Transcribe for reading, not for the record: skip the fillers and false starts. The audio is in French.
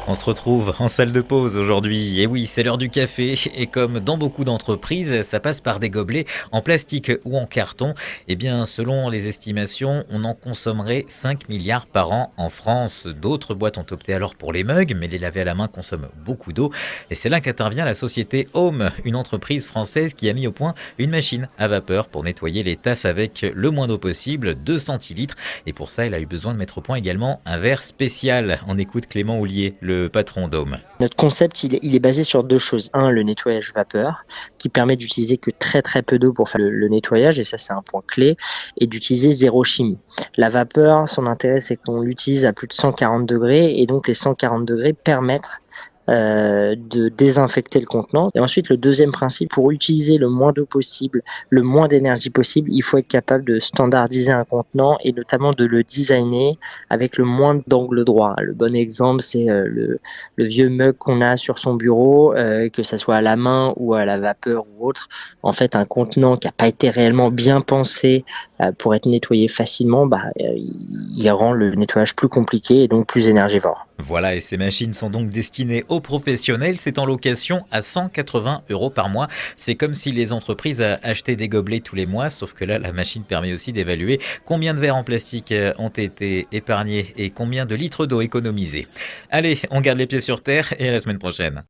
On se retrouve en salle de pause aujourd'hui. Et oui, c'est l'heure du café. Et comme dans beaucoup d'entreprises, ça passe par des gobelets en plastique ou en carton. Eh bien, selon les estimations, on en consommerait 5 milliards par an en France. D'autres boîtes ont opté alors pour les mugs, mais les laver à la main consomment beaucoup d'eau. Et c'est là qu'intervient la société Home, une entreprise française qui a mis au point une machine à vapeur pour nettoyer les tasses avec le moins d'eau possible, 2 centilitres. Et pour ça, elle a eu besoin de mettre au point également un verre spécial. On écoute Clément Houllier, le patron d'Home. Notre concept, il est basé sur deux choses. Un, le nettoyage vapeur, qui permet d'utiliser que très très peu d'eau pour faire le nettoyage, et ça c'est un point clé, et d'utiliser zéro chimie. La vapeur, son intérêt c'est qu'on l'utilise à plus de 140 degrés, et donc les 140 degrés permettent de désinfecter le contenant. Et ensuite, le deuxième principe, pour utiliser le moins d'eau possible, le moins d'énergie possible, il faut être capable de standardiser un contenant et notamment de le designer avec le moins d'angles droits. Le bon exemple, c'est le vieux mug qu'on a sur son bureau, que ça soit à la main ou à la vapeur ou autre. En fait, un contenant qui n'a pas été réellement bien pensé pour être nettoyé facilement, il rend le nettoyage plus compliqué et donc plus énergivore. Voilà, et ces machines sont donc destinées aux professionnels. C'est en location à 180 € par mois. C'est comme si les entreprises achetaient des gobelets tous les mois, sauf que là, la machine permet aussi d'évaluer combien de verres en plastique ont été épargnés et combien de litres d'eau économisés. Allez, on garde les pieds sur terre et à la semaine prochaine.